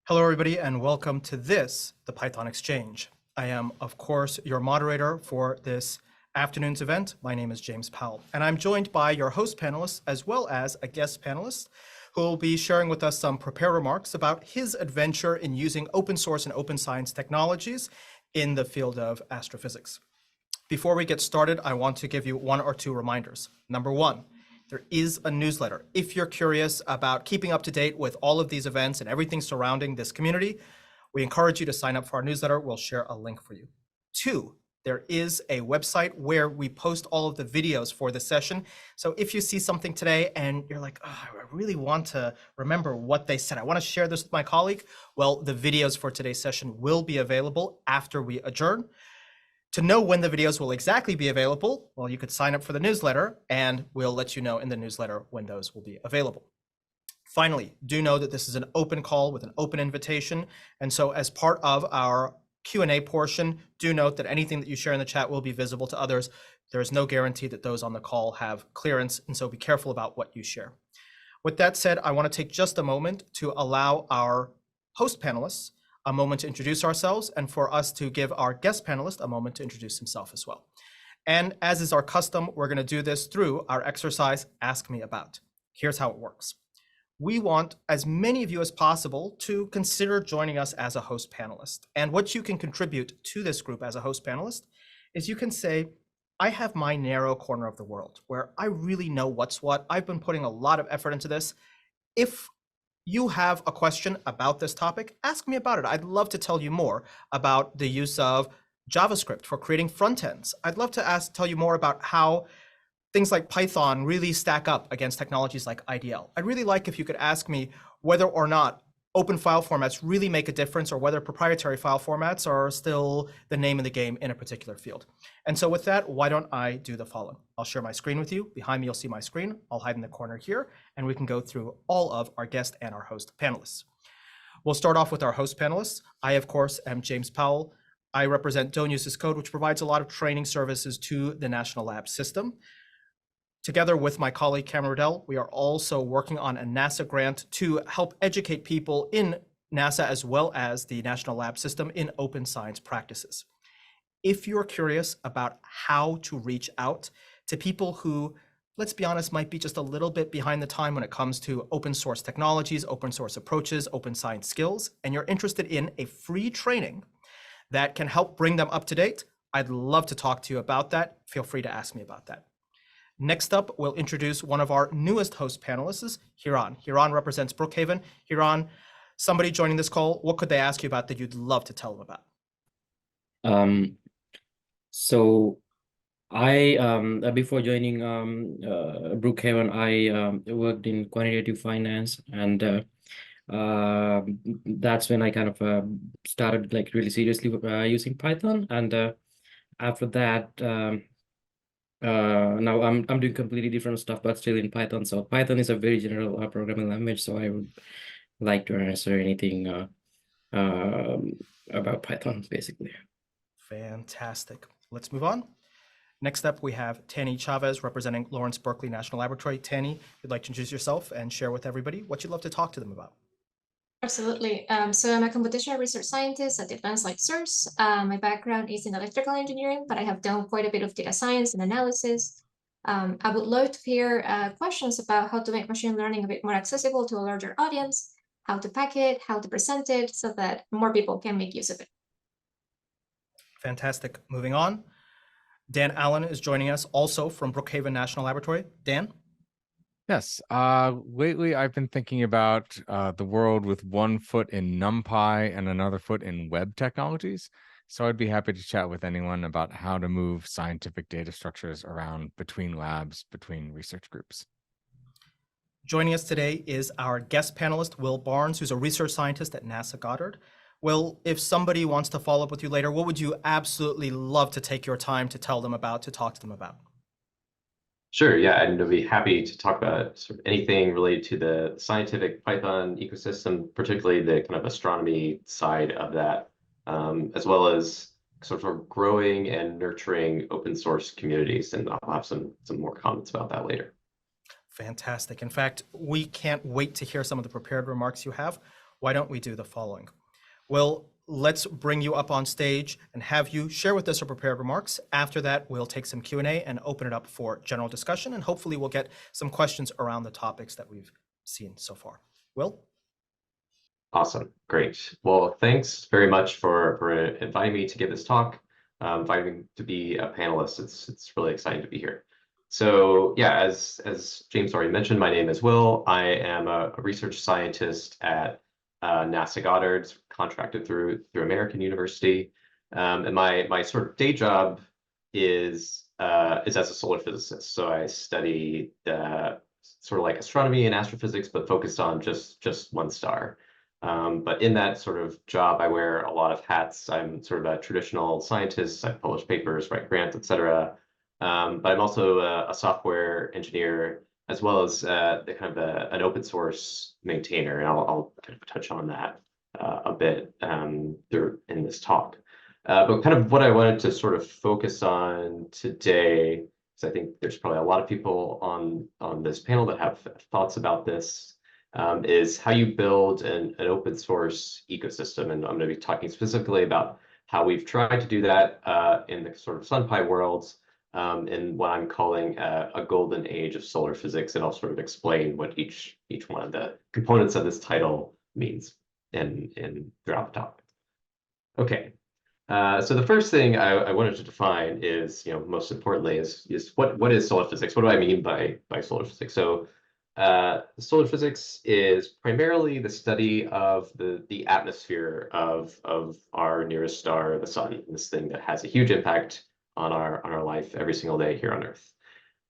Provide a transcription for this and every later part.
Hello, everybody, and welcome to the Python Exchange. I am, of course, your moderator for this afternoon's event. My name is James Powell, and I'm joined by your host panelists as well as a guest panelist who will be sharing with us some prepared remarks about his adventure in using open source and open science technologies in the field of astrophysics. Before we get started, I want to give you one or two reminders. Number one, there is a newsletter. If you're curious about keeping up to date with all of these events and everything surrounding this community, we encourage you to sign up for our newsletter. We'll share a link for you. Two, there is a website where we post all of the videos for the session. So if you see something today and you're like, oh, I really want to remember what they said, I want to share this with my colleague, well, the videos for today's session will be available after we adjourn. To know when the videos will exactly be available, well, you could sign up for the newsletter and we'll let you know in the newsletter when those will be available. Finally, do know that this is an open call with an open invitation. And so as part of our Q&A portion, do note that anything that you share in the chat will be visible to others. There is no guarantee that those on the call have clearance, and so be careful about what you share. With that said, I want to take just a moment to allow our host panelists a moment to introduce ourselves and for us to give our guest panelist a moment to introduce himself as well. And as is our custom, we're going to do this through our exercise, Ask Me About. Here's how it works. We want as many of you as possible to consider joining us as a host panelist. And what you can contribute to this group as a host panelist is you can say, I have my narrow corner of the world where I really know what's what. I've been putting a lot of effort into this. If you have a question about this topic, ask me about it. I'd love to tell you more about the use of JavaScript for creating front ends. I'd love to tell you more about how things like Python really stack up against technologies like IDL. I'd really like if you could ask me whether or not open file formats really make a difference or whether proprietary file formats are still the name of the game in a particular field. And so with that, why don't I do the following? I'll share my screen with you. Behind me, you'll see my screen. I'll hide in the corner here, and we can go through all of our guest and our host panelists. We'll start off with our host panelists. I, of course, am James Powell. I represent Don't Use This Code, which provides a lot of training services to the National Lab System. Together with my colleague Cameron Riddell, we are also working on a NASA grant to help educate people in NASA as well as the National Lab System in open science practices. If you're curious about how to reach out to people who, let's be honest, might be just a little bit behind the time when it comes to open source technologies, open source approaches, open science skills, and you're interested in a free training that can help bring them up to date, I'd love to talk to you about that. Feel free to ask me about that. Next up, we'll introduce one of our newest host panelists, Hiran. Hiran represents Brookhaven. Hiran, somebody joining this call, what could they ask you about that you'd love to tell them about? So I, before joining Brookhaven, I worked in quantitative finance, and that's when I kind of started like really seriously using Python. And after that, now I'm doing completely different stuff, but still in Python. So Python is a very general programming language. So I would like to answer anything about Python, basically. Fantastic. Let's move on. Next up, we have Tani Chavez representing Lawrence Berkeley National Laboratory. Tani, if you'd like to introduce yourself and share with everybody what you'd love to talk to them about. Absolutely. So I'm a computational research scientist at Advanced Light Source. My background is in electrical engineering, but I have done quite a bit of data science and analysis. I would love to hear questions about how to make machine learning a bit more accessible to a larger audience, how to pack it, how to present it so that more people can make use of it. Fantastic. Moving on. Dan Allen is joining us also from Brookhaven National Laboratory. Dan? Yes, lately I've been thinking about the world with one foot in NumPy and another foot in web technologies. So I'd be happy to chat with anyone about how to move scientific data structures around between labs, between research groups. Joining us today is our guest panelist, Will Barnes, who's a research scientist at NASA Goddard. Will, if somebody wants to follow up with you later, what would you absolutely love to take your time to tell them about, to talk to them about? Sure, yeah, and I'd be happy to talk about sort of anything related to the scientific Python ecosystem, particularly the kind of astronomy side of that, as well as sort of growing and nurturing open source communities. And I'll have some more comments about that later. Fantastic. In fact, we can't wait to hear some of the prepared remarks you have. why don't we do the following? Let's bring you up on stage and have you share with us your prepared remarks. After that, we'll take some Q&A and open it up for general discussion, and hopefully we'll get some questions around the topics that we've seen so far. Will? Awesome, great. Well, thanks very much for inviting me to give this talk, inviting me to be a panelist. It's really exciting to be here. So yeah, as James already mentioned, my name is Will. I am a research scientist at NASA Goddard, contracted through American University, and my sort of day job is as a solar physicist. So I study sort of like astronomy and astrophysics, but focused on just one star. But in that sort of job, I wear a lot of hats. I'm sort of a traditional scientist. I publish papers, write grants, etc. But I'm also a software engineer, as well as the kind of an open source maintainer, and I'll kind of touch on that a bit in this talk. But kind of what I wanted to sort of focus on today, because I think there's probably a lot of people on this panel that have thoughts about this, is how you build an open source ecosystem. And I'm going to be talking specifically about how we've tried to do that in the sort of SunPy worlds, in what I'm calling a golden age of solar physics. And I'll sort of explain what each one of the components of this title means throughout the topic. Okay. So the first thing I wanted to define is, most importantly, is what is solar physics? What do I mean by solar physics? So solar physics is primarily the study of the atmosphere of our nearest star, the sun, this thing that has a huge impact on our life every single day here on Earth.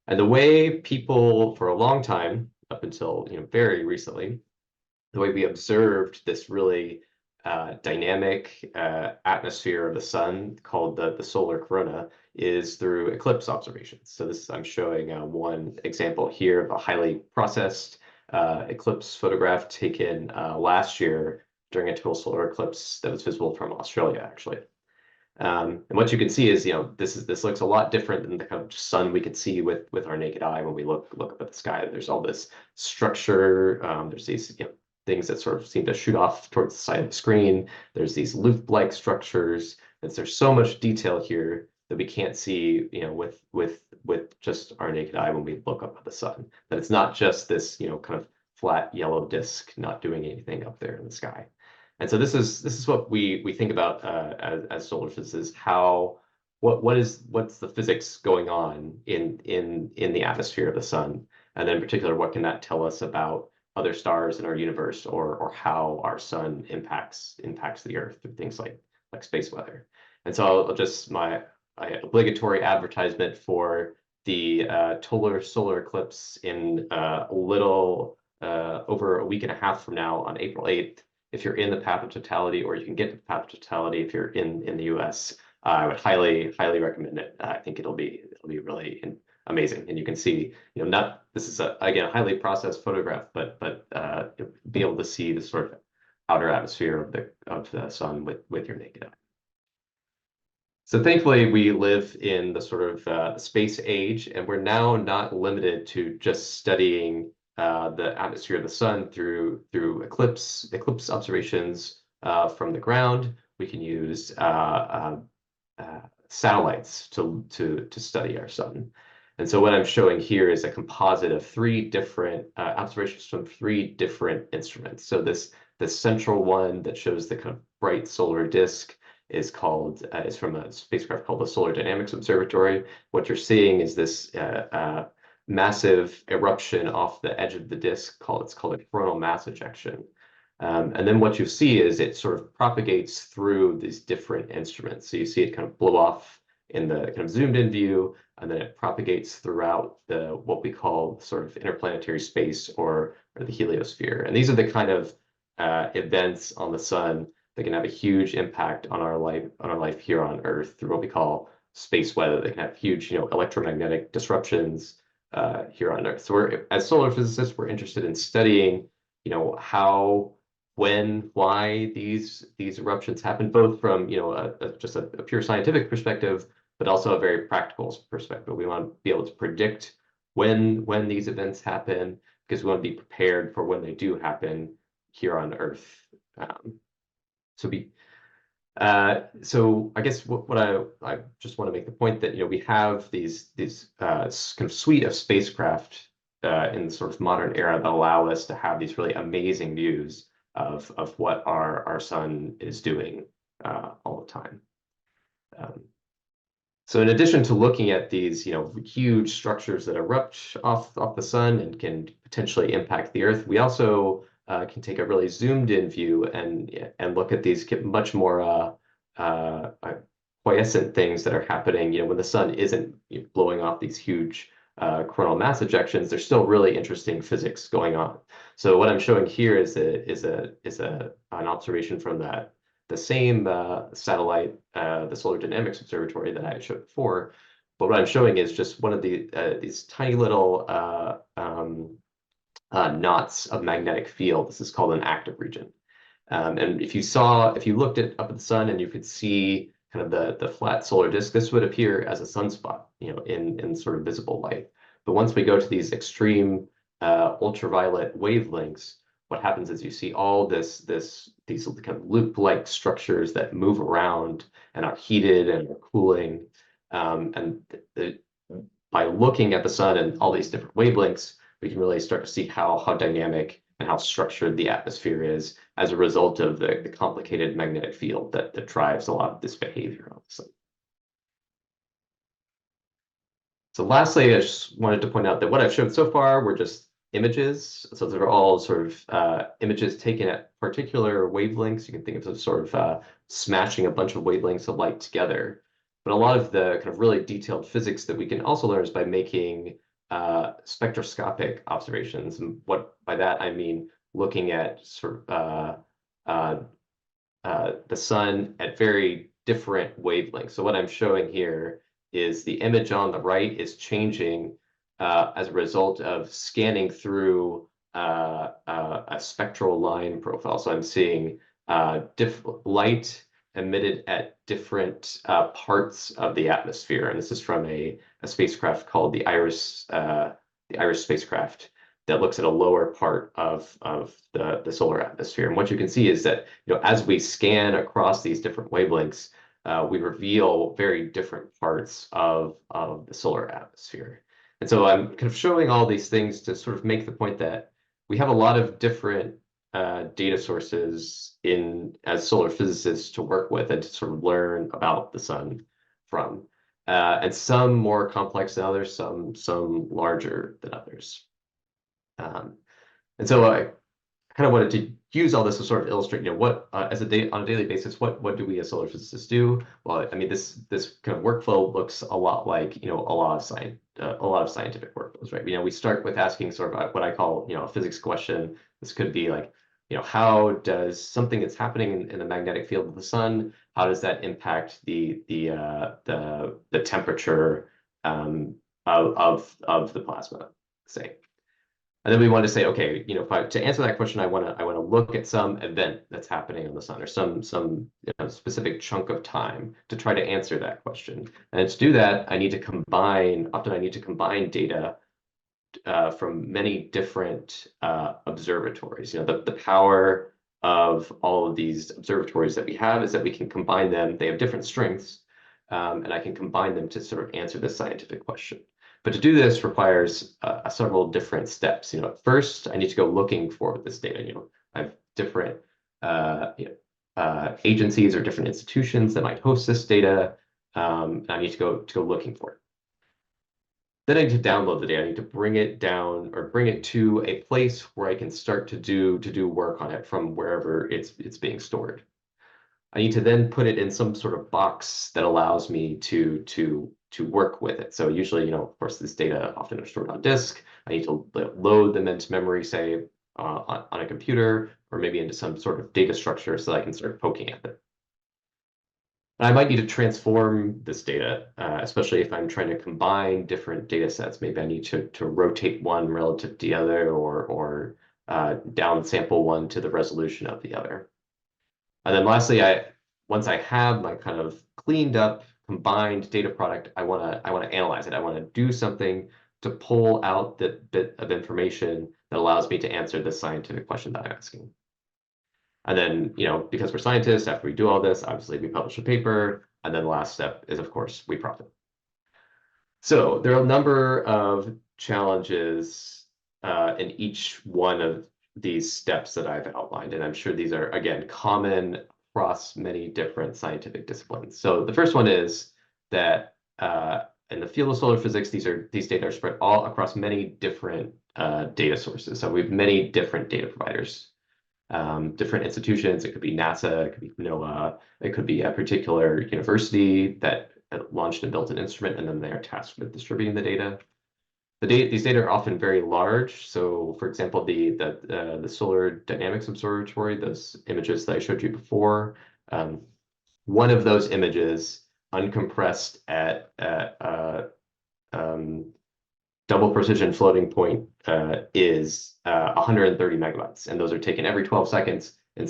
And the way people, for a long time, up until very recently, the way we observed this really dynamic atmosphere of the sun, called the solar corona, is through eclipse observations. So this, I'm showing one example here of a highly processed eclipse photograph taken last year during a total solar eclipse that was visible from Australia, actually. And what you can see is, this looks a lot different than the kind of sun we could see with our naked eye when we look up at the sky. There's all this structure. There's these things that sort of seem to shoot off towards the side of the screen. There's these loop-like structures. And there's so much detail here that we can't see, with just our naked eye when we look up at the sun. That it's not just this, kind of flat yellow disk not doing anything up there in the sky. And so this is what we think about as solar physicists. What's the physics going on in the atmosphere of the sun, and then in particular, what can that tell us about other stars in our universe, or how our sun impacts the Earth through things like space weather. And so I'll just my obligatory advertisement for the total solar eclipse in a little over a week and a half from now on April 8th. If you're in the path of totality, or you can get the path of totality if you're in the US, I would highly recommend it. I think it'll be really amazing, and you can see, this is again a highly processed photograph, but be able to see the sort of outer atmosphere of the sun with your naked eye. So thankfully, we live in the sort of space age, and we're now not limited to just studying the atmosphere of the sun through eclipse observations from the ground. We can use satellites to study our sun. And so what I'm showing here is a composite of 3 different observations from 3 different instruments. So this central one that shows the kind of bright solar disk is from a spacecraft called the Solar Dynamics Observatory. What you're seeing is this massive eruption off the edge of the disk. It's called a coronal mass ejection. And then what you see is it sort of propagates through these different instruments. So you see it kind of blow off in the kind of zoomed in view, and then it propagates throughout what we call sort of interplanetary space, or the heliosphere. And these are the kind of events on the sun that can have a huge impact on our life here on Earth through what we call space weather. They can have huge, electromagnetic disruptions here on Earth. So as solar physicists, we're interested in studying, how, when, why these eruptions happen, both from just a pure scientific perspective, but also a very practical perspective. We want to be able to predict when these events happen, because we want to be prepared for when they do happen. here on Earth. So I guess what I just want to make the point that we have these kind of suite of spacecraft in the sort of modern era that allow us to have these really amazing views of what our sun is doing all the time. So in addition to looking at these huge structures that erupt off the sun and can potentially impact the Earth, we also can take a really zoomed in view and look at these much more quiescent things that are happening when the sun isn't blowing off these huge coronal mass ejections. There's still really interesting physics going on. So what I'm showing here is an observation from the same satellite, the Solar Dynamics Observatory that I showed before. But what I'm showing is just one of these tiny little knots of magnetic field. This is called an active region. And if you looked up at the sun and you could see kind of the flat solar disk, this would appear as a sunspot, in sort of visible light. But once we go to these extreme ultraviolet wavelengths, what happens is you see all these kind of loop-like structures that move around and are heated and are cooling. By looking at the sun and all these different wavelengths, we can really start to see how dynamic and how structured the atmosphere is as a result of the complicated magnetic field that drives a lot of this behavior on the sun. So lastly, I just wanted to point out that what I've shown so far were just images. So they're all sort of images taken at particular wavelengths. You can think of sort of smashing a bunch of wavelengths of light together. But a lot of the kind of really detailed physics that we can also learn is by making spectroscopic observations. And what by that I mean looking at sort of the sun at very different wavelengths. So what I'm showing here is the image on the right is changing as a result of scanning through a spectral line profile. So I'm seeing light emitted at different parts of the atmosphere, and this is from a spacecraft called the IRIS spacecraft that looks at a lower part of the solar atmosphere. And what you can see is that as we scan across these different wavelengths, we reveal very different parts of the solar atmosphere. And so I'm kind of showing all these things to sort of make the point that we have a lot of different data sources as solar physicists to work with and to sort of learn about the sun from. And some more complex than others, some larger than others. And so I kind of wanted to use all this to sort of illustrate, what on a daily basis, what do we as solar physicists do? Well, I mean, this kind of workflow looks a lot like a lot of scientific workflows, right? We start with asking sort of what I call a physics question. This could be like, how does something that's happening in the magnetic field of the sun, how does that impact the temperature of the plasma, say? And then we want to say, okay, to answer that question, I want to look at some event that's happening on the sun or some specific chunk of time to try to answer that question. And to do that, often I need to combine data from many different observatories. The power of all of these observatories that we have is that we can combine them. They have different strengths, and I can combine them to sort of answer this scientific question. But to do this requires several different steps. First, I need to go looking for this data. I have different agencies or different institutions that might host this data, and I need to go looking for it. Then I need to download the data. I need to bring it down or bring it to a place where I can start to do work on it from wherever it's being stored. I need to then put it in some sort of box that allows me to work with it. So usually, of course, this data often are stored on disk. I need to load them into memory, say, on a computer, or maybe into some sort of data structure so that I can start poking at it. And I might need to transform this data, especially if I'm trying to combine different data sets. Maybe I need to rotate one relative to the other or downsample one to the resolution of the other. And then lastly, once I have my kind of cleaned up, combined data product, I want to analyze it. I want to do something to pull out the bit of information that allows me to answer the scientific question that I'm asking. And then, because we're scientists, after we do all this, obviously we publish a paper. And then the last step is, of course, we profit. So there are a number of challenges in each one of these steps that I've outlined. And I'm sure these are, again, common across many different scientific disciplines. So the first one is that in the field of solar physics, these data are spread all across many different data sources. So we have many different data providers, different institutions. It could be NASA, it could be NOAA, it could be a particular university that launched and built an instrument, and then they are tasked with distributing the data. These data are often very large. So, for example, the Solar Dynamics Observatory, those images that I showed you before, one of those images, uncompressed at double precision floating point, is 130 megabytes, and those are taken every 12 seconds in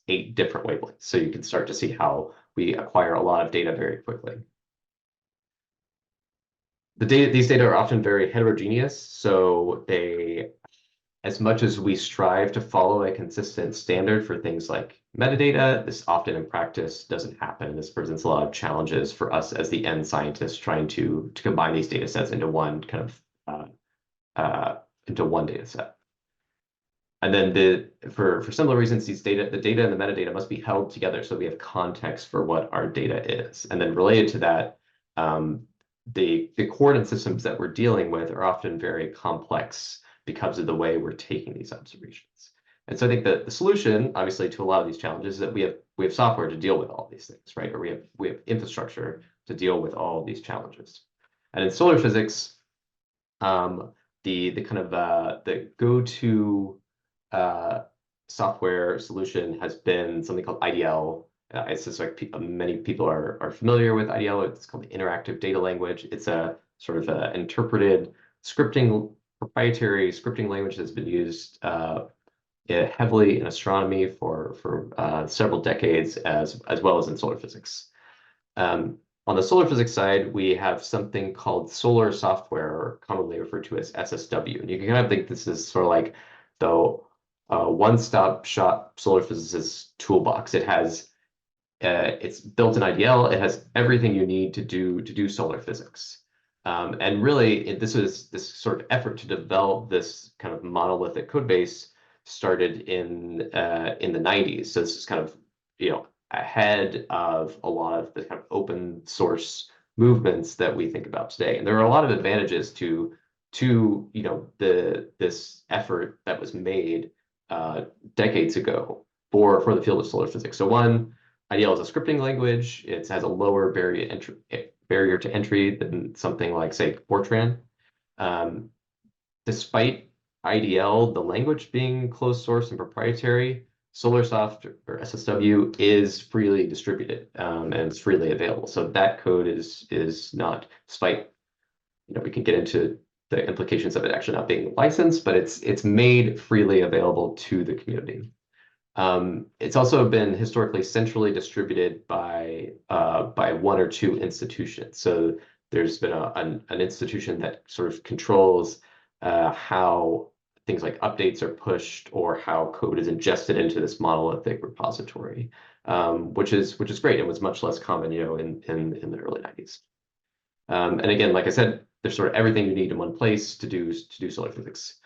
8 different wavelengths. So you can start to see how we acquire a lot of data very quickly. These data are often very heterogeneous, so as much as we strive to follow a consistent standard for things like metadata, this often in practice doesn't happen. This presents a lot of challenges for us as the end scientists trying to combine these data sets into one kind of into one data set. And then for similar reasons, the data and the metadata must be held together so we have context for what our data is. And then related to that, the coordinate systems that we're dealing with are often very complex because of the way we're taking these observations. And so I think that the solution, obviously, to a lot of these challenges is that we have software to deal with all these things, right? Or we have infrastructure to deal with all of these challenges. And in solar physics, the kind of the go-to software solution has been something called IDL. I suspect many people are familiar with IDL. It's called the Interactive Data Language. It's a sort of an interpreted proprietary scripting language that's been used heavily in astronomy for several decades, as well as in solar physics. On the solar physics side, we have something called solar software, commonly referred to as SSW. And you can kind of think this is sort of like the one-stop shop solar physicist toolbox. It has it's built in IDL. It has everything you need to do solar physics. And really, this sort of effort to develop this kind of monolithic code base started in the 90s. So this is kind of ahead of a lot of the kind of open source movements that we think about today. And there are a lot of advantages to this effort that was made decades ago for the field of solar physics. So one, IDL is a scripting language. It has a lower barrier to entry than something like, say, Fortran. Despite IDL, the language being closed source and proprietary, SolarSoft or SSW is freely distributed and it's freely available. So that code is not, despite we can get into the implications of it actually not being licensed, but it's made freely available to the community. It's also been historically centrally distributed by one or two institutions. So there's been an institution that sort of controls how things like updates are pushed or how code is ingested into this monolithic repository, which is great and was much less common, in the early 90s. And again, like I said, there's sort of everything you need in one place to do solar physics.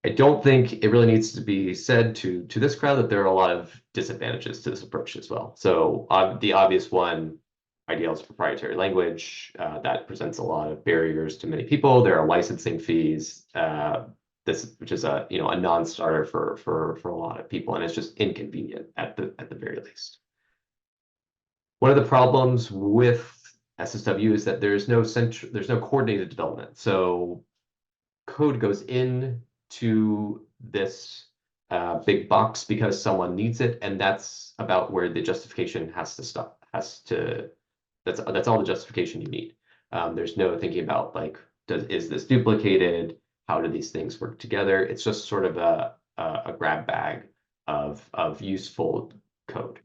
I don't think it really needs to be said to this crowd that there are a lot of disadvantages to this approach as well. So the obvious one, IDL is proprietary language. That presents a lot of barriers to many people. There are licensing fees, which is a non-starter for a lot of people, and it's just inconvenient at the very least. One of the problems with SSW is that there's no coordinated development. So code goes in to this big box because someone needs it, and that's about where the justification has to stop. That's all the justification you need. There's no thinking about like, is this duplicated? How do these things work together? It's just sort of a grab bag of useful code.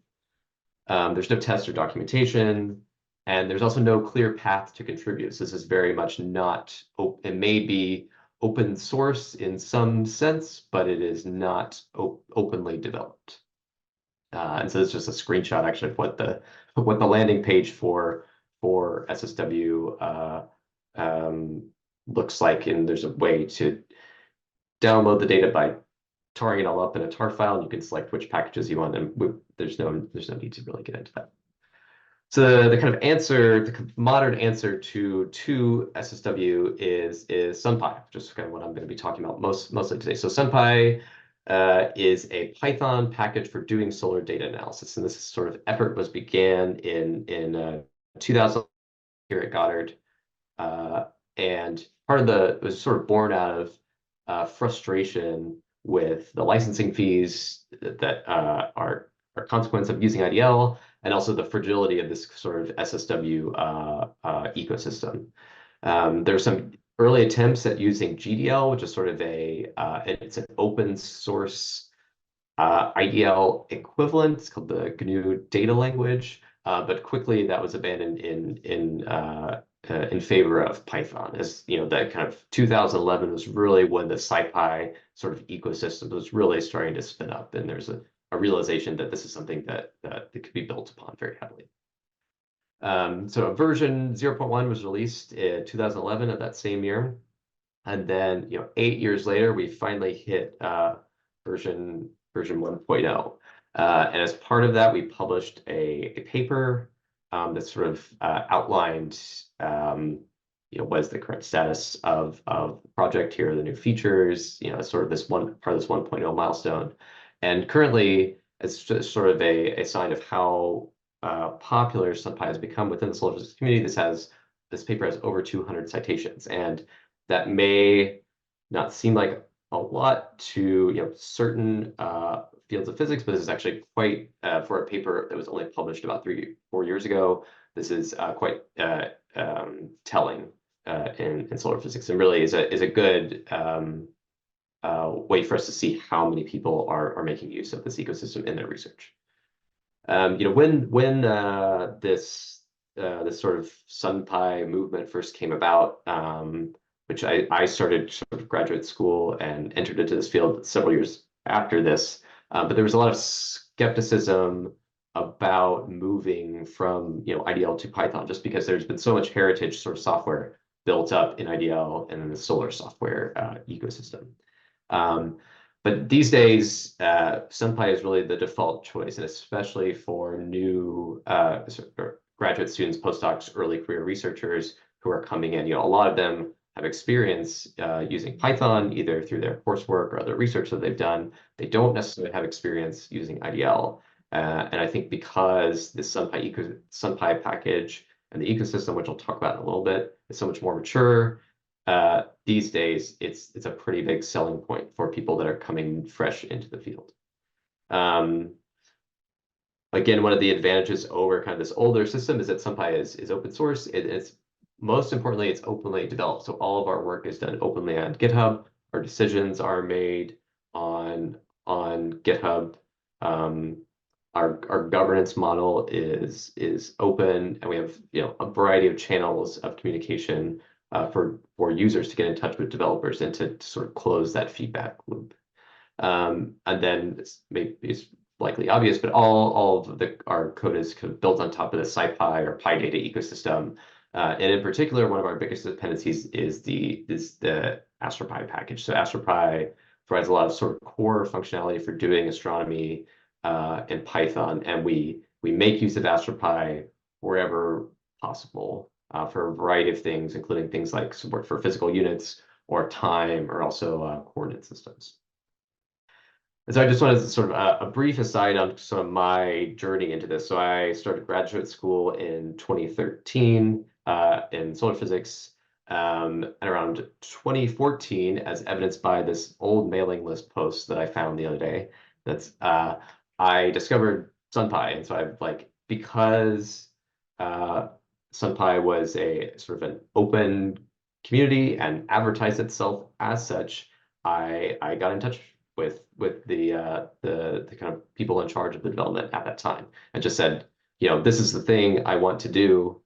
There's no test or documentation, and there's also no clear path to contribute. So this is very much not. It may be open source in some sense, but it is not openly developed. And so it's just a screenshot actually of what the landing page for SSW looks like, and there's a way to download the data by tarring it all up in a tar file, and you can select which packages you want, and there's no need to really get into that. So the kind of answer, the modern answer to SSW is SunPy, which is kind of what I'm going to be talking about mostly today. So SunPy is a Python package for doing solar data analysis, and this sort of effort began in 2000 here at Goddard, and part of it was sort of born out of frustration with the licensing fees that are a consequence of using IDL, and also the fragility of this sort of SSW ecosystem. There were some early attempts at using GDL, which is sort of it's an open source IDL equivalent. It's called the GNU data language, but quickly that was abandoned in favor of Python. As you know, that kind of 2011 was really when the SciPy sort of ecosystem was really starting to spin up, and there's a realization that this is something that could be built upon very heavily. So version 0.1 was released in 2011 of that same year, and then 8 years later we finally hit version 1.0. And as part of that, we published a paper that sort of outlined what is the current status of the project. Here are the new features, sort of this part of this 1.0 milestone. And currently, it's just sort of a sign of how popular SunPy has become within the solar physics community. This paper has over 200 citations, and that may not seem like a lot to certain fields of physics, but this is actually quite for a paper that was only published about 3-4 years ago. This is quite telling in solar physics, and really is a good way for us to see how many people are making use of this ecosystem in their research. When this sort of SunPy movement first came about, which I started sort of graduate school and entered into this field several years after this, but there was a lot of skepticism about moving from IDL to Python, just because there's been so much heritage sort of software built up in IDL and in the solar software ecosystem. But these days, SunPy is really the default choice, and especially for new graduate students, postdocs, early career researchers who are coming in. A lot of them have experience using Python, either through their coursework or other research that they've done. They don't necessarily have experience using IDL. And I think because this SunPy package and the ecosystem, which I'll talk about in a little bit, is so much more mature, these days it's a pretty big selling point for people that are coming fresh into the field. Again, one of the advantages over kind of this older system is that SunPy is open source. It's most importantly, it's openly developed. So all of our work is done openly on GitHub. Our decisions are made on GitHub. Our governance model is open, and we have a variety of channels of communication for users to get in touch with developers and to sort of close that feedback loop. And then it's likely obvious, but all of our code is kind of built on top of the SciPy or PyData ecosystem. And in particular, one of our biggest dependencies is the AstroPy package. So AstroPy provides a lot of sort of core functionality for doing astronomy in Python, and we make use of AstroPy wherever possible for a variety of things, including things like support for physical units or time, or also coordinate systems. And so I just wanted to sort of a brief aside on sort of my journey into this. So I started graduate school in 2013 in solar physics, and around 2014, as evidenced by this old mailing list post that I found the other day, I discovered SunPy. And so I've because SunPy was a sort of an open community and advertised itself as such, I got in touch with the kind of people in charge of the development at that time, and just said, this is the thing I want to do.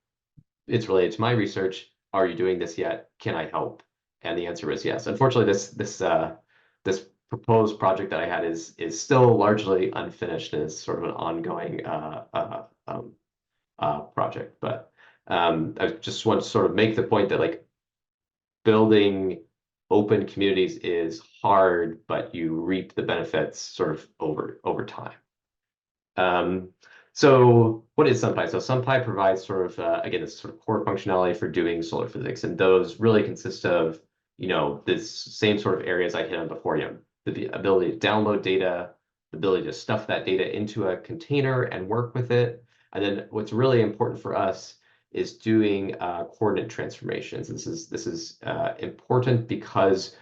It's related to my research. Are you doing this yet? Can I help? And the answer was yes. Unfortunately, this proposed project that I had is still largely unfinished and is sort of an ongoing project. But I just want to sort of make the point that like building open communities is hard, but you reap the benefits sort of over time. So what is SunPy? So SunPy provides sort of, again, this sort of core functionality for doing solar physics. And those really consist of, this same sort of areas I hit on before, the ability to download data, the ability to stuff that data into a container and work with it. And then what's really important for us is doing coordinate transformations. This is important because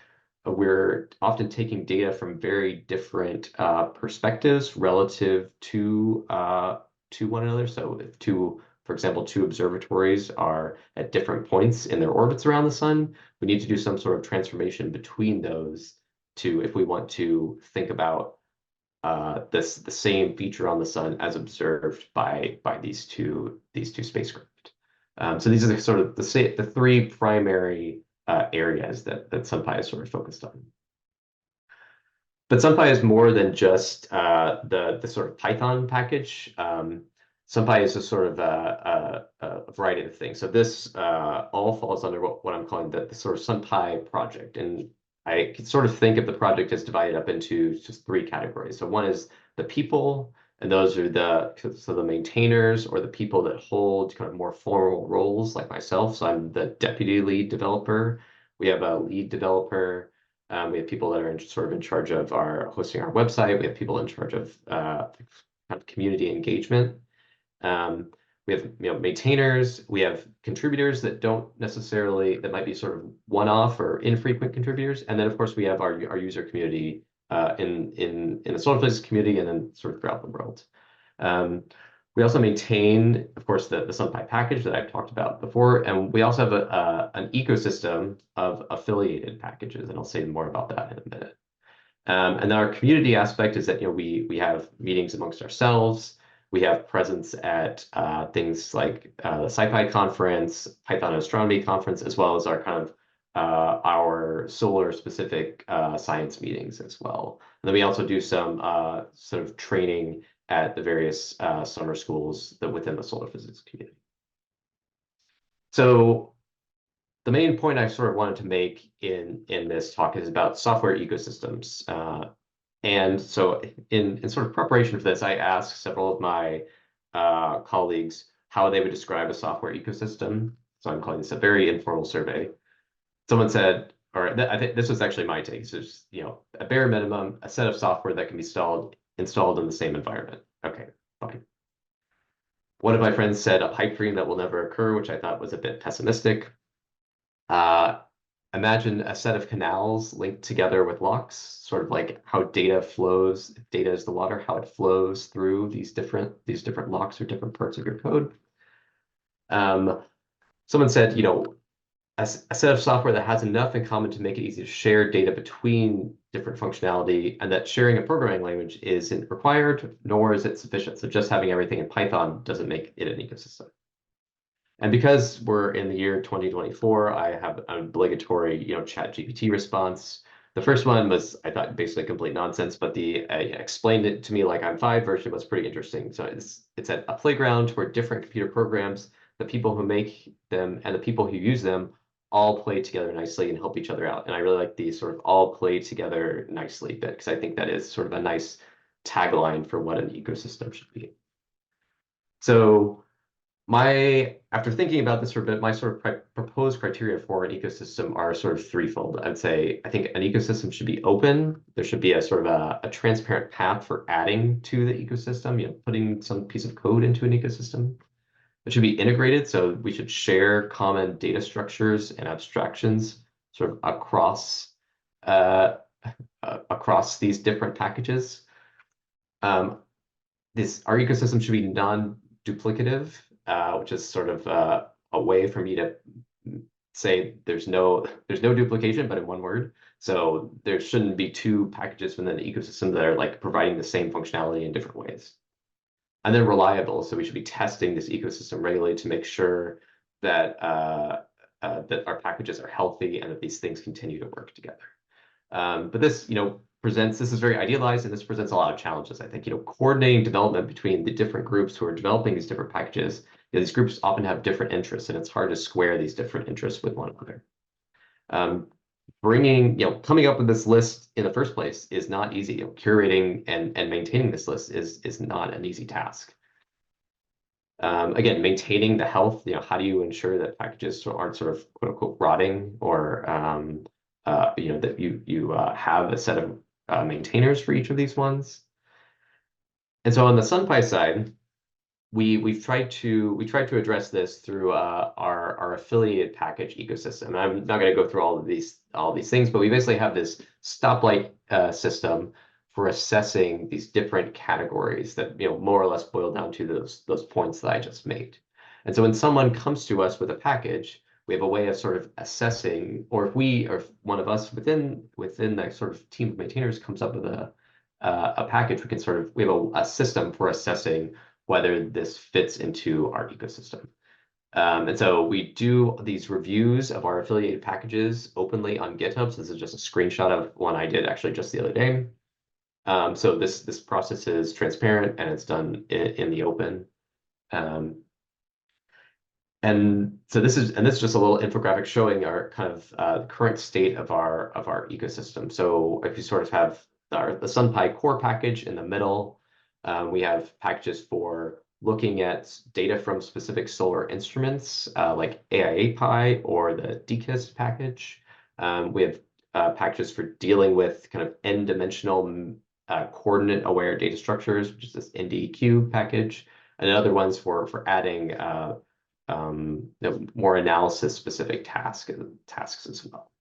we're often taking data from very different perspectives relative to one another. So if for example, two observatories are at different points in their orbits around the sun, we need to do some sort of transformation between those if we want to think about the same feature on the sun as observed by these two spacecraft. So these are the three primary areas that SunPy is sort of focused on. But SunPy is more than just the sort of Python package. SunPy is a sort of a variety of things. So this all falls under what I'm calling the sort of SunPy project. And I can sort of think of the project as divided up into just three categories. So one is the people, and those are the maintainers or the people that hold kind of more formal roles like myself. So I'm the deputy lead developer. We have a lead developer. We have people that are sort of in charge of hosting our website. We have people in charge of kind of community engagement. We have maintainers. We have contributors that that might be sort of one-off or infrequent contributors. And then of course we have our user community in the solar physics community and then sort of throughout the world. We also maintain, of course, the SunPy package that I've talked about before, and we also have an ecosystem of affiliated packages, and I'll say more about that in a minute. And then our community aspect is that we have meetings amongst ourselves. We have presence at things like the SciPy conference, Python Astronomy conference, as well as our kind of our solar-specific science meetings as well. And then we also do some sort of training at the various summer schools within the solar physics community. So the main point I sort of wanted to make in this talk is about software ecosystems. And so in sort of preparation for this, I asked several of my colleagues how they would describe a software ecosystem. So I'm calling this a very informal survey. Someone said, I think this was actually my take. So just, a bare minimum, a set of software that can be installed in the same environment. Okay, fine. One of my friends said a pipe dream that will never occur, which I thought was a bit pessimistic. Imagine a set of canals linked together with locks, sort of like how data flows. If data is the water, how it flows through these different locks or different parts of your code. Someone said, a set of software that has enough in common to make it easy to share data between different functionality, and that sharing a programming language isn't required, nor is it sufficient. So just having everything in Python doesn't make it an ecosystem. And because we're in the year 2024, I have an obligatory, ChatGPT response. The first one was, I thought, basically complete nonsense, but the explained it to me like I'm 5 version was pretty interesting. So it's at a playground where different computer programs, the people who make them and the people who use them all play together nicely and help each other out. And I really like the sort of all play together nicely bit, because I think that is sort of a nice tagline for what an ecosystem should be. So after thinking about this for a bit, my sort of proposed criteria for an ecosystem are sort of threefold. I think an ecosystem should be open. There should be a sort of a transparent path for adding to the ecosystem, putting some piece of code into an ecosystem. It should be integrated, so we should share common data structures and abstractions sort of across these different packages. Our ecosystem should be non-duplicative, which is sort of a way for me to say there's no duplication, but in one word. So there shouldn't be two packages within the ecosystem that are like providing the same functionality in different ways. And then reliable, so we should be testing this ecosystem regularly to make sure that that our packages are healthy and that these things continue to work together. But this, this is very idealized, and this presents a lot of challenges. I think, coordinating development between the different groups who are developing these different packages, these groups often have different interests, and it's hard to square these different interests with one another. Coming up with this list in the first place is not easy. Curating and maintaining this list is not an easy task. Again, maintaining the health, how do you ensure that packages aren't sort of quote unquote rotting, or that you have a set of maintainers for each of these ones. And so on the SunPy side, we tried to address this through our affiliated package ecosystem. And I'm not going to go through all these things, but we basically have this stoplight system for assessing these different categories that more or less boil down to those points that I just made. And so when someone comes to us with a package, we have a way of sort of assessing, or if one of us within that sort of team of maintainers comes up with a package, we have a system for assessing whether this fits into our ecosystem. And so we do these reviews of our affiliated packages openly on GitHub. So this is just a screenshot of one I did actually just the other day. So this process is transparent and it's done in the open. And so this is just a little infographic showing our kind of current state of our ecosystem. So if you sort of have the SunPy core package in the middle, we have packages for looking at data from specific solar instruments like AIA-Pi or the DKIST package. We have packages for dealing with kind of n-dimensional coordinate-aware data structures, which is this NDQ package, and other ones for adding more analysis-specific tasks as well.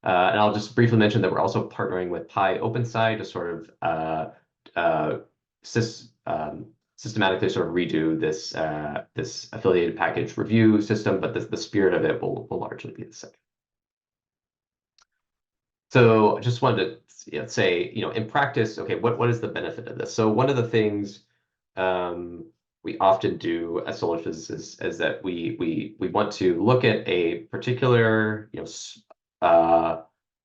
And I'll just briefly mention that we're also partnering with Pi OpenSci to sort of systematically sort of redo this affiliated package review system, but the spirit of it will largely be the same. So I just wanted to say, in practice, okay, what is the benefit of this? So one of the things we often do as solar physicists is that we want to look at a particular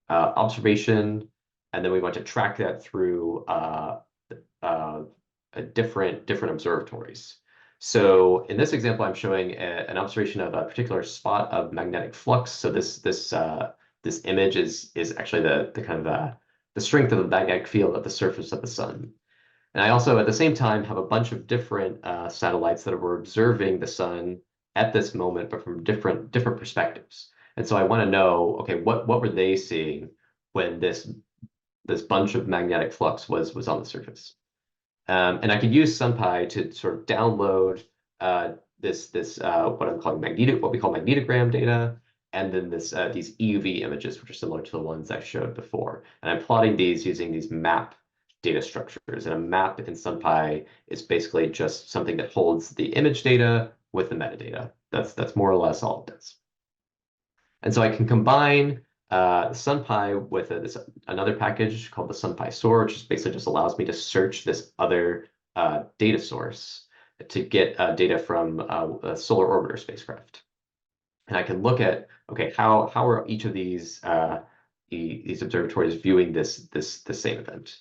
observation, and then we want to track that through different observatories. So in this example, I'm showing an observation of a particular spot of magnetic flux. So this image is actually the kind of the strength of the magnetic field at the surface of the sun. And I also, at the same time, have a bunch of different satellites that were observing the sun at this moment, but from different perspectives. And so I want to know, okay, what were they seeing when this bunch of magnetic flux was on the surface? And I could use SunPy to sort of download what we call magnetogram data, and then these EUV images, which are similar to the ones I showed before. And I'm plotting these using these map data structures. And a map in SunPy is basically just something that holds the image data with the metadata. That's more or less all it does. And so I can combine SunPy with another package called the SunPy Store, which basically just allows me to search this other data source to get data from a solar orbiter spacecraft. And I can look at, okay, how are each of these observatories viewing this same event?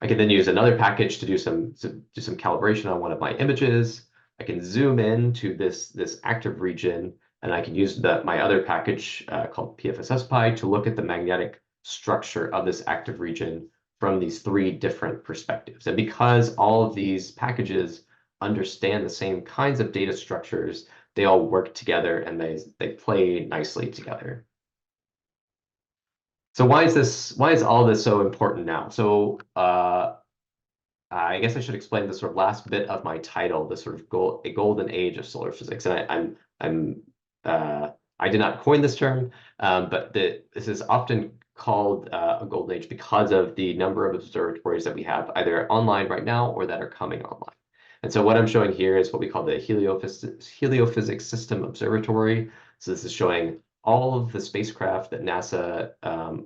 I can then use another package to do some calibration on one of my images. I can zoom in to this active region, and I can use my other package called PFSSPy to look at the magnetic structure of this active region from these three different perspectives. And because all of these packages understand the same kinds of data structures, they all work together and they play nicely together. So why is all this so important now? So I guess I should explain the sort of last bit of my title, the sort of a golden age of solar physics. And I did not coin this term, but this is often called a golden age because of the number of observatories that we have either online right now or that are coming online. And so what I'm showing here is what we call the Heliophysics System Observatory. So this is showing all of the spacecraft that NASA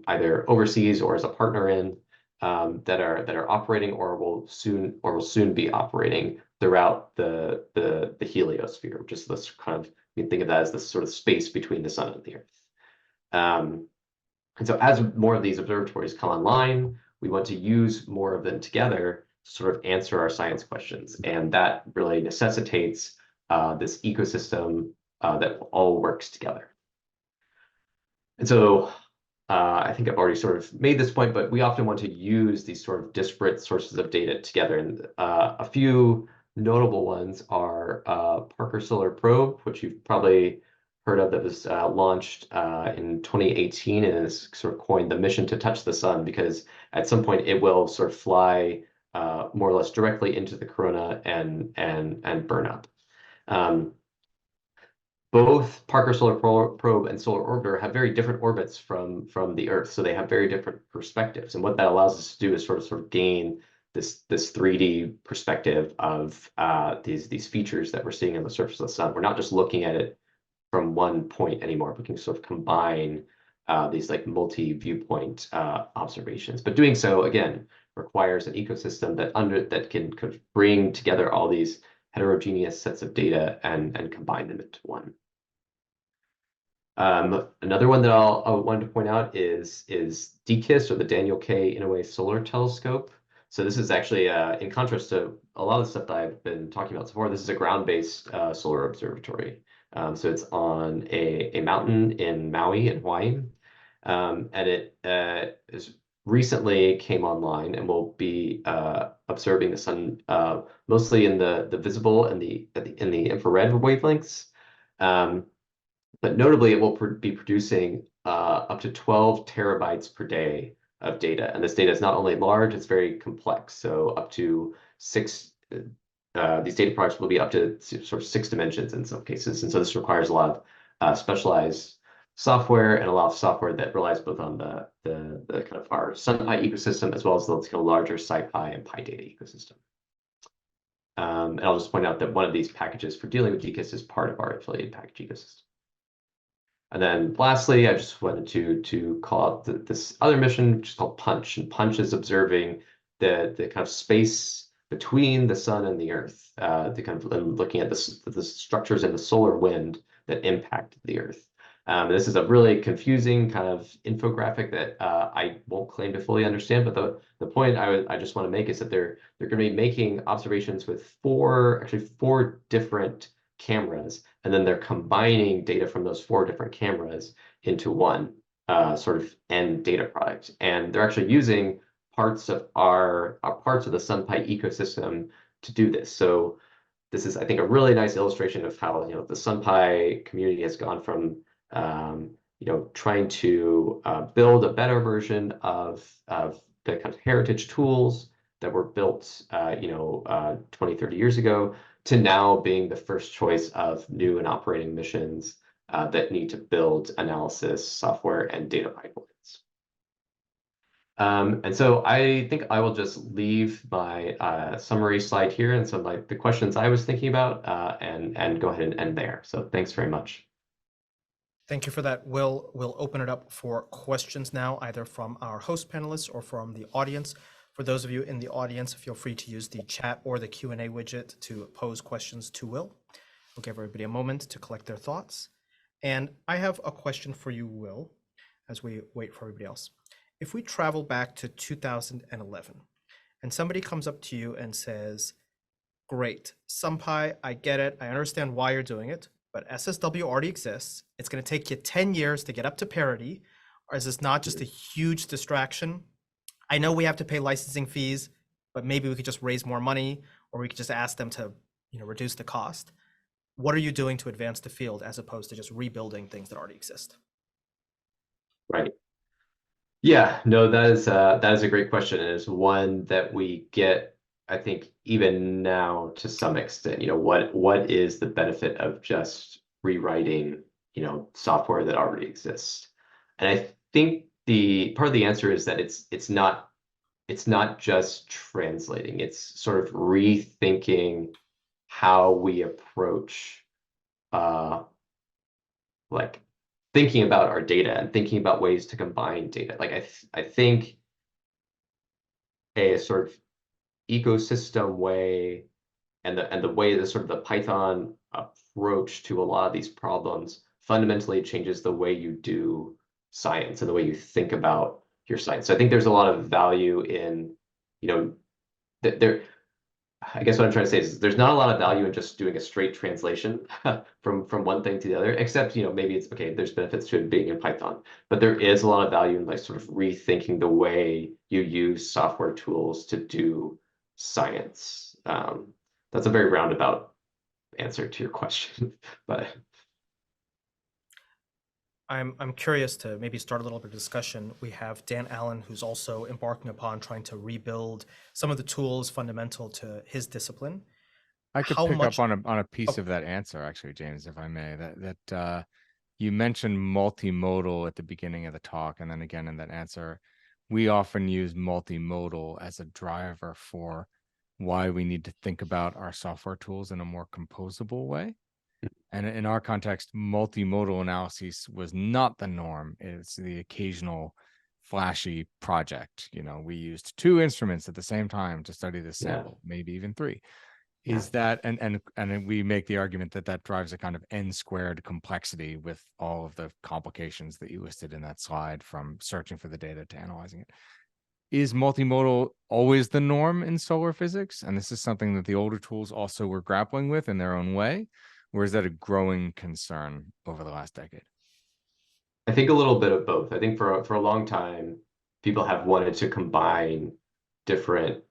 either oversees or is a partner in that are operating or will soon be operating throughout the heliosphere, which is this kind of You can think of that as the sort of space between the sun and the Earth. And so as more of these observatories come online, we want to use more of them together to sort of answer our science questions. And that really necessitates this ecosystem that all works together. And so I think I've already sort of made this point, but we often want to use these sort of disparate sources of data together. And a few notable ones are Parker Solar Probe, which you've probably heard of, that was launched in 2018 and is sort of coined the mission to touch the sun, because at some point it will sort of fly more or less directly into the corona and burn up. Both Parker Solar Probe and Solar Orbiter have very different orbits from the Earth, so they have very different perspectives. And what that allows us to do is sort of gain this 3D perspective of these features that we're seeing on the surface of the sun. We're not just looking at it from one point anymore. We can sort of combine these like multi-viewpoint observations. But doing so, again, requires an ecosystem that can bring together all these heterogeneous sets of data and combine them into one. Another one that I wanted to point out is DKIS, or the Daniel K. Inouye Solar Telescope. So this is actually, in contrast to a lot of the stuff that I've been talking about so far, this is a ground-based solar observatory. So it's on a mountain in Maui in Hawaii. And it recently came online and will be observing the sun mostly in the visible and in the infrared wavelengths. But notably, it will be producing up to 12 terabytes per day of data. And this data is not only large, it's very complex. So up to 6, these data products will be up to sort of 6 dimensions in some cases. And so this requires a lot of specialized software, and a lot of software that relies both on the kind of our SunPy ecosystem, as well as the kind of larger SciPy and PyData ecosystem. And I'll just point out that one of these packages for dealing with DKIS is part of our affiliated package ecosystem. And then lastly, I just wanted to call out this other mission, which is called Punch. And Punch is observing the kind of space between the sun and the Earth, looking at the structures in the solar wind that impact the Earth. This is a really confusing kind of infographic that I won't claim to fully understand, but the point I just want to make is that they're going to be making observations with four different cameras, and then they're combining data from those 4 different cameras into one sort of end data product. And they're actually using parts of the SunPy ecosystem to do this. So this is, I think, a really nice illustration of how the SunPy community has gone from trying to build a better version of the kind of heritage tools that were built 20, 30 years ago, to now being the first choice of new and operating missions that need to build analysis software and data pipelines. And so I think I will just leave my summary slide here and some like the questions I was thinking about and go ahead and end there. So thanks very much. Thank you for that. We'll open it up for questions now, either from our host panelists or from the audience. For those of you in the audience, feel free to use the chat or the Q&A widget to pose questions to Will. We'll give everybody a moment to collect their thoughts. And I have a question for you, Will, as we wait for everybody else. If we travel back to 2011 and somebody comes up to you and says, great, SunPy, I get it. I understand why you're doing it, but SSW already exists. It's going to take you 10 years to get up to parity. Or is this not just a huge distraction? I know we have to pay licensing fees, but maybe we could just raise more money, or we could just ask them to, reduce the cost. What are you doing to advance the field as opposed to just rebuilding things that already exist? Right. Yeah, no, that is a great question, and it's one that we get, I think, even now to some extent. What is the benefit of just rewriting, software that already exists? And I think the part of the answer is that it's not just translating. It's sort of rethinking how we approach like thinking about our data and thinking about ways to combine data. Like I think a sort of ecosystem way and the way the sort of the Python approach to a lot of these problems fundamentally changes the way you do science and the way you think about your science. So I think there's a lot of value in, you know, there. I guess what I'm trying to say is there's not a lot of value in just doing a straight translation from one thing to the other, except, you know, maybe it's okay, there's benefits to it being in Python, but there is a lot of value in like sort of rethinking the way you use software tools to do science. That's a very roundabout answer to your question, but I'm curious to maybe start a little bit of discussion. We have Dan Allen, who's also embarking upon trying to rebuild some of the tools fundamental to his discipline. I could How pick much- up on a piece Oh. of that answer, actually, James, if I may. That you mentioned multimodal at the beginning of the talk, and then again in that answer, we often use multimodal as a driver for why we need to think about our software tools in a more composable way. And in our context, multimodal analysis was not the norm. It's the occasional flashy project. You know, we used 2 instruments at the same time to study this Yeah. sample, maybe even 3. Yeah. Is that, and then we make the argument that that drives a kind of n squared complexity with all of the complications that you listed in that slide, from searching for the data to analyzing it. Is multimodal always the norm in solar physics? And this is something that the older tools also were grappling with in their own way? Or is that a growing concern over the last decade? I think a little bit of both. I think for a long time, people have wanted to combine different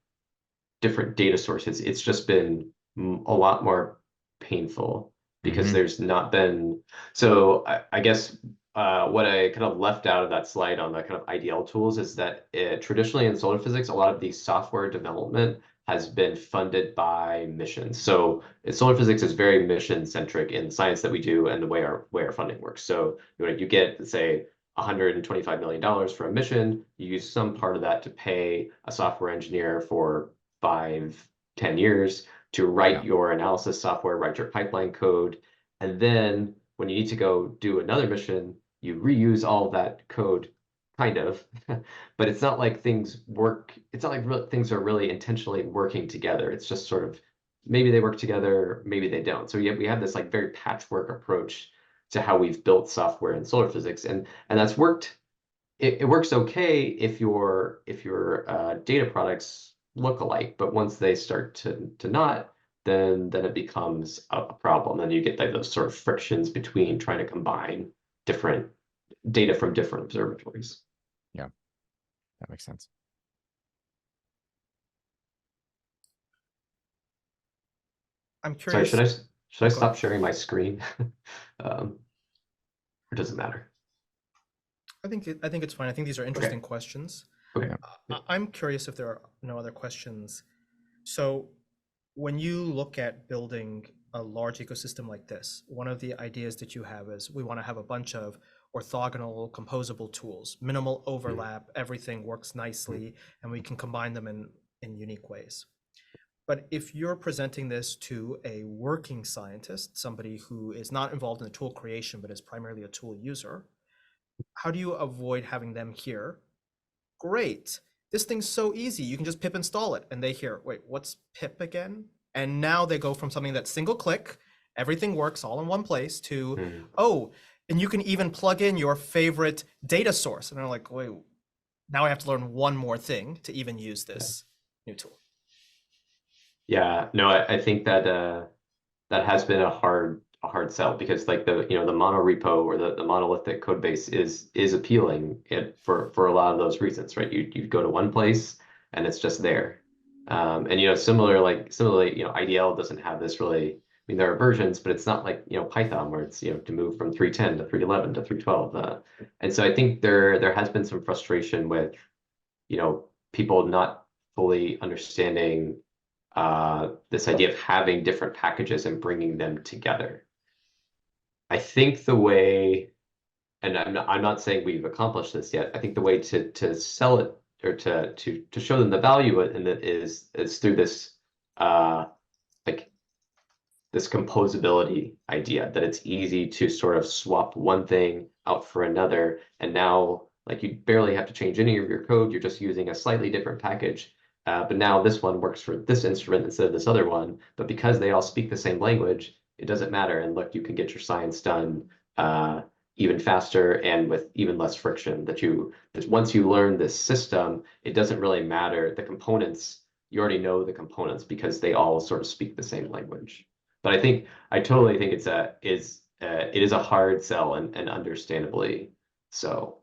data sources. It's just been a lot more painful because there's not been. So I guess what I kind of left out of that slide on the kind of IDL tools is that traditionally in solar physics, a lot of the software development has been funded by missions. So solar physics is very mission centric in the science that we do and the way our funding works. So you get, say, $125 million for a mission. You use some part of that to pay a software engineer for 5-10 years to write your analysis software, write your pipeline code, and then when you need to go do another mission, you reuse all that code, kind of, but it's not like things work. It's not like things are really intentionally working together. It's just sort of maybe they work together, maybe they don't. So we have this like very patchwork approach to how we've built software in solar physics, and that's worked. It works okay if your data products look alike, but once they start to not, then it becomes a problem, and you get like those sort of frictions between trying to combine different data from different observatories. Yeah, that makes sense. I'm Sorry, curious. should I stop sharing my screen? Or does it matter? I think it's fine. I think these are interesting questions. Okay. I'm curious if there are no other questions. So when you look at building a large ecosystem like this, one of the ideas that you have is we want to have a bunch of orthogonal composable tools, minimal overlap, everything works nicely, and we can combine them in unique ways. But if you're presenting this to a working scientist, somebody who is not involved in the tool creation, but is primarily a tool user, how do you avoid having them hear, great, this thing's so easy, you can just pip install it, and they hear, wait, what's pip again? And now they go from something that's single click, everything works all in one place, to, oh, and you can even plug in your favorite data source. And they're like, wait, now I have to learn one more thing to even use this new tool. Yeah, no, I think that that has been a hard sell, because like the mono repo or the monolithic code base is appealing for a lot of those reasons, right? You go to one place and it's just there. And similarly, IDL doesn't have this really. I mean, there are versions, but it's not like Python, where it's to move from 3.10 to 3.11 to 3.12. And so I think there has been some frustration with people not fully understanding this idea of having different packages and bringing them together. I think the way, and I'm not saying we've accomplished this yet, I think the way to sell it, or to show them the value in it is through this like this composability idea, that it's easy to sort of swap one thing out for another, and now like you barely have to change any of your code, you're just using a slightly different package. But now this one works for this instrument instead of this other one. But because they all speak the same language, it doesn't matter. And look, you can get your science done even faster and with even less friction. That once you learn this system, it doesn't really matter the components. You already know the components because they all sort of speak the same language. But I totally think it is a hard sell and understandably so.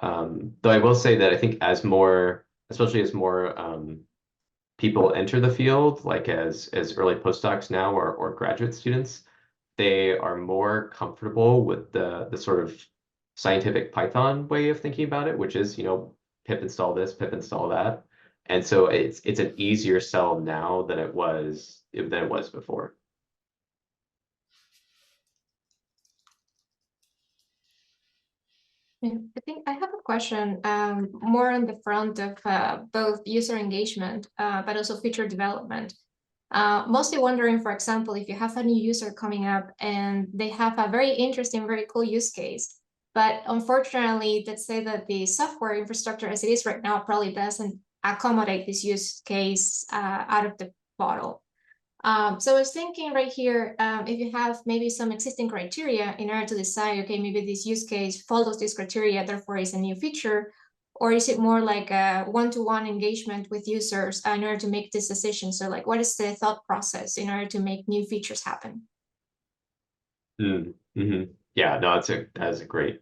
Though I will say that I think especially as more people enter the field, like as early postdocs now or graduate students, they are more comfortable with the sort of scientific Python way of thinking about it, which is, pip install this, pip install that. And so it's an easier sell now than it was before. Yeah, I think I have a question more on the front of both user engagement, but also feature development. Mostly wondering, for example, if you have a new user coming up and they have a very interesting, very cool use case, but unfortunately, let's say that the software infrastructure as it is right now probably doesn't accommodate this use case out of the bottle. So I was thinking right here, if you have maybe some existing criteria in order to decide, okay, maybe this use case follows this criteria, therefore is a new feature, or is it more like a one-to-one engagement with users in order to make this decision? So like, what is the thought process in order to make new features happen? Yeah, no, that is a great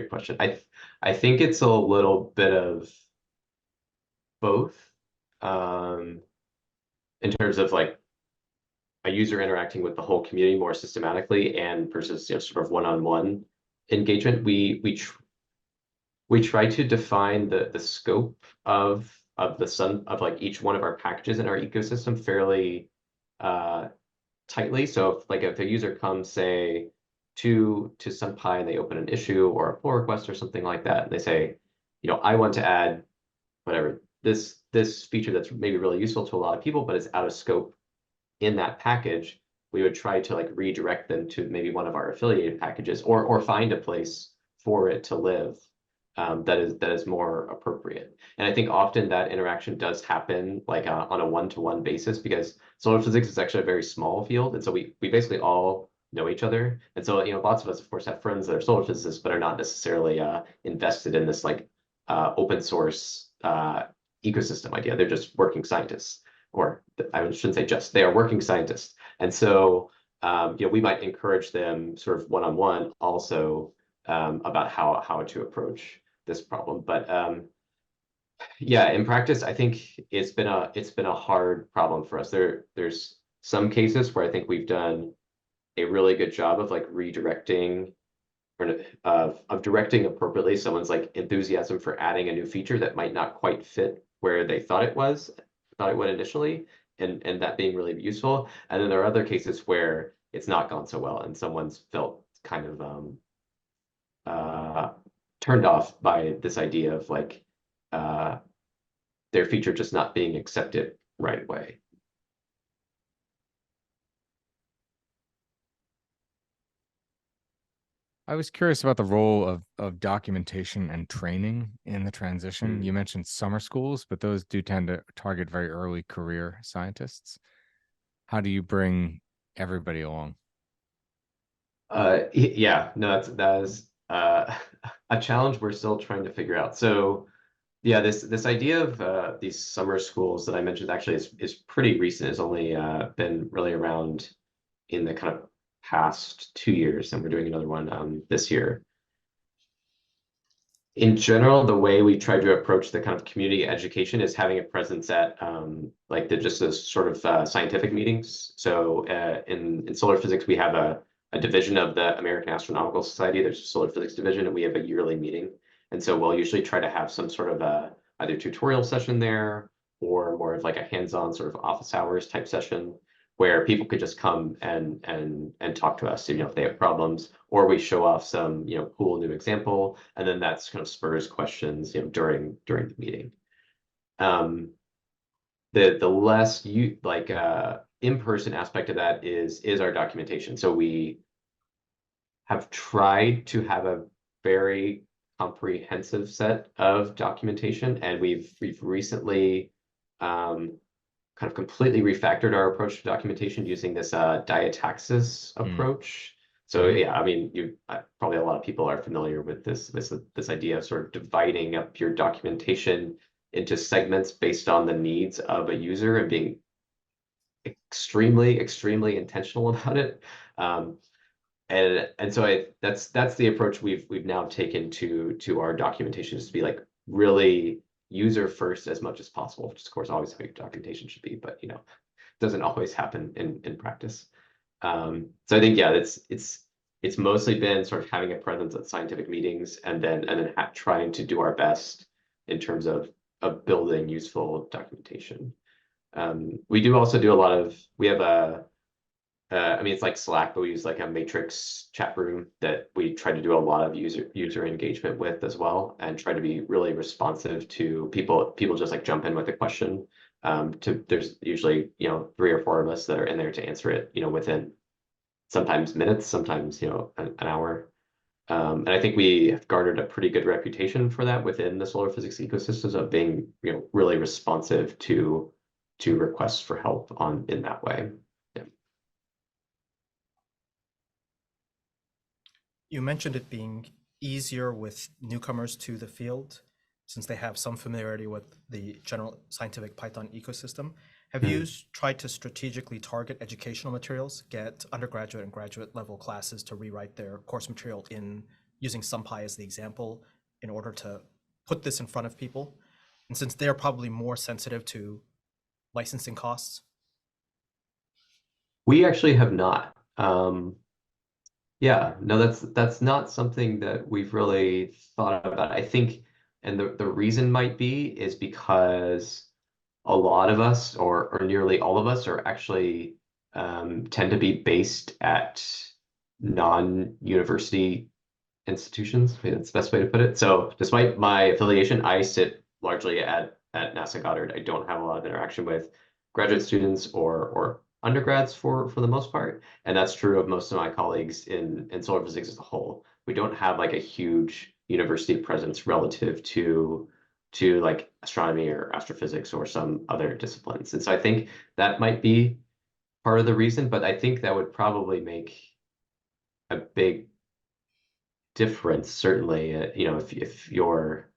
question. I think it's a little bit of both, in terms of like a user interacting with the whole community more systematically and versus sort of one-on-one engagement. We try to define the scope of like each one of our packages in our ecosystem fairly tightly. So if a user comes, say, to SunPy and they open an issue or a pull request or something like that, and they say, I want to add whatever this feature that's maybe really useful to a lot of people, but it's out of scope in that package, we would try to like redirect them to maybe one of our affiliated packages or find a place for it to live that is more appropriate. And I think often that interaction does happen like on a one-to-one basis because solar physics is actually a very small field. And so we basically all know each other. And so, lots of us, of course, have friends that are solar physicists, but are not necessarily invested in this like open source ecosystem idea. They're just working scientists. Or I shouldn't say just, they are working scientists. And so, we might encourage them sort of one-on-one also about how to approach this problem. But yeah, in practice, I think it's been a hard problem for us. There's some cases where I think we've done a really good job of like redirecting or of directing appropriately someone's like enthusiasm for adding a new feature that might not quite fit where they thought it would initially, and that being really useful. And then there are other cases where it's not gone so well and someone's felt kind of turned off by this idea of like their feature just not being accepted right away. I was curious about the role of documentation and training in the transition. You mentioned summer schools, but those do tend to target very early career scientists. How do you bring everybody along? Yeah, no, that is a challenge we're still trying to figure out. So yeah, this idea of these summer schools that I mentioned actually is pretty recent. It's only been really around in the kind of past 2 years, and we're doing another one this year. In general, the way we try to approach the kind of community education is having a presence at like just those sort of scientific meetings. So in solar physics, we have a division of the American Astronomical Society. There's a solar physics division, and we have a yearly meeting. And so we'll usually try to have some sort of either tutorial session there or more of like a hands-on sort of office hours type session where people could just come and talk to us, if they have problems, or we show off some, cool new example, and then that's kind of spurs questions, during the meeting. The less in-person aspect of that is our documentation. So we have tried to have a very comprehensive set of documentation, and we've recently kind of completely refactored our approach to documentation using this diataxis approach. So yeah, I mean, probably a lot of people are familiar with this idea of sort of dividing up your documentation into segments based on the needs of a user and being extremely intentional about it. And so that's the approach we've now taken to our documentation, is to be like really user first as much as possible, which is of course always how your documentation should be, but you know, doesn't always happen in practice. So I think yeah, it's mostly been sort of having a presence at scientific meetings and then trying to do our best in terms of building useful documentation. We do also do a lot of, we have I mean, it's like Slack, but we use like a matrix chat room that we try to do a lot of user engagement with as well, and try to be really responsive to people. People just like jump in with a question. There's usually, you know, 3 or 4 of us that are in there to answer it, you know, within sometimes minutes, sometimes, you know, an hour. And I think we have garnered a pretty good reputation for that within the solar physics ecosystems, of being, you know, really responsive to requests for help in that way. You mentioned it being easier with newcomers to the field, since they have some familiarity with the general scientific Python ecosystem. Have you tried to strategically target educational materials, get undergraduate and graduate level classes to rewrite their course material in using SunPy as the example, in order to put this in front of people? And since they're probably more sensitive to licensing costs. We actually have not. Yeah, no, that's not something that we've really thought about. I think, and the reason might be is because a lot of us, or nearly all of us, are actually tend to be based at non-university institutions. Maybe that's the best way to put it. So despite my affiliation, I sit largely at NASA Goddard. I don't have a lot of interaction with graduate students or undergrads for the most part, and that's true of most of my colleagues in solar physics as a whole. We don't have like a huge university presence relative to like astronomy or astrophysics or some other disciplines. And so I think that might be part of the reason, but I think that would probably make a big difference, certainly. You know, if you're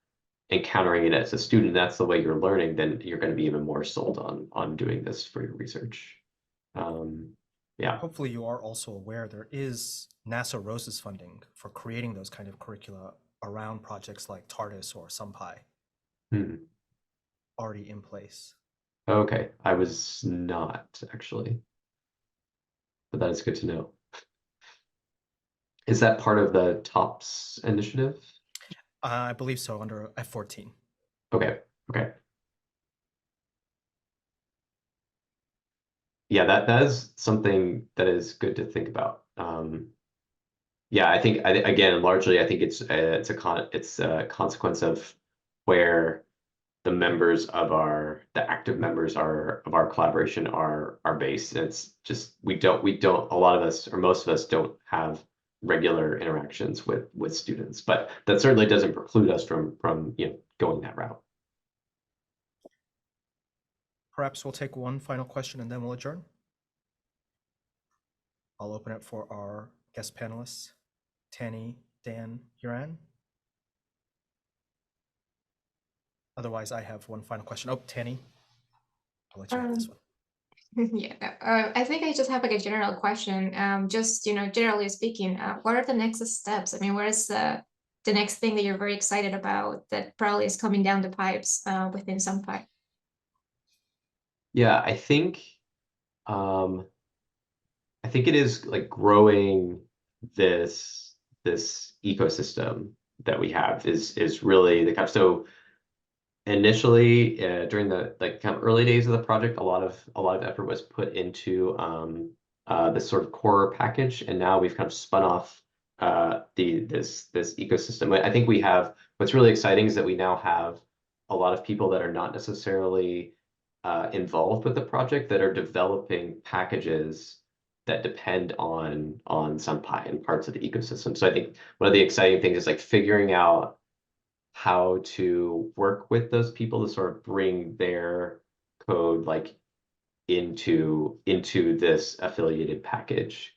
encountering it as a student, that's the way you're learning, then you're going to be even more sold on doing this for your research. Yeah. Hopefully you are also aware there is NASA ROSES funding for creating those kind of curricula around projects like TARDIS or SunPy already in place. Okay, I was not actually, but that is good to know. Is that part of the TOPS initiative? I believe so, under F14. Okay. Yeah, that is something that is good to think about. Yeah, I think again, largely, I think it's a consequence of where the members of the active members of our collaboration are based. And it's just we don't a lot of us, or most of us, don't have regular interactions with students, but that certainly doesn't preclude us from you know, going that route. Perhaps we'll take one final question and then we'll adjourn. I'll open it for our guest panelists, Tanny, Dan, Huran. Otherwise, I have one final question. Oh, Tanny, I'll let you have this one. Yeah, I think I just have like a general question. Just, you know, generally speaking, what are the next steps? I mean, what is the next thing that you're very excited about that probably is coming down the pipes within SunPy? Yeah, I think it is like growing this ecosystem that we have is really the kind of, so initially during the like kind of early days of the project, a lot of effort was put into this sort of core package, and now we've kind of spun off this ecosystem. I think we have, what's really exciting is that we now have a lot of people that are not necessarily involved with the project that are developing packages that depend on SunPy and parts of the ecosystem. So I think one of the exciting things is like figuring out how to work with those people to sort of bring their code like into this affiliated package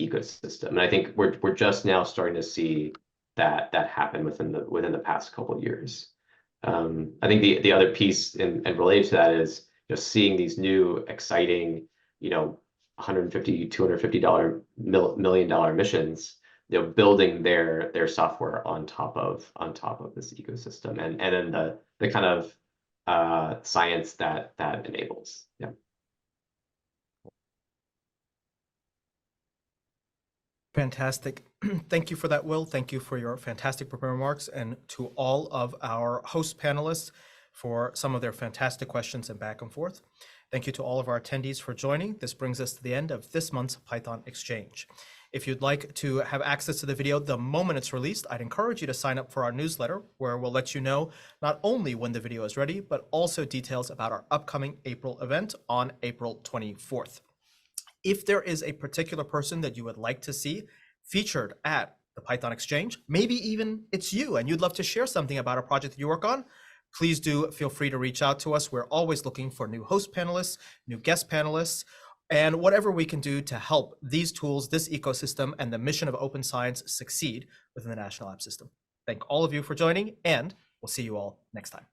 ecosystem. And I think we're just now starting to see that happen within the past couple of years. I think the other piece and related to that is seeing these new exciting $150, $250 million missions, building their software on top of this ecosystem, and then the kind of science that enables. Yeah. Fantastic. Thank you for that, Will. Thank you for your fantastic prepared remarks, and to all of our host panelists for some of their fantastic questions and back and forth. Thank you to all of our attendees for joining. This brings us to the end of this month's Python Exchange. If you'd like to have access to the video the moment it's released, I'd encourage you to sign up for our newsletter, where we'll let you know not only when the video is ready, but also details about our upcoming April event on April 24th. If there is a particular person that you would like to see featured at the Python Exchange, maybe even it's you and you'd love to share something about a project that you work on, please do feel free to reach out to us. We're always looking for new host panelists, new guest panelists, and whatever we can do to help these tools, this ecosystem, and the mission of open science succeed within the National Lab System. Thank all of you for joining, and we'll see you all next time.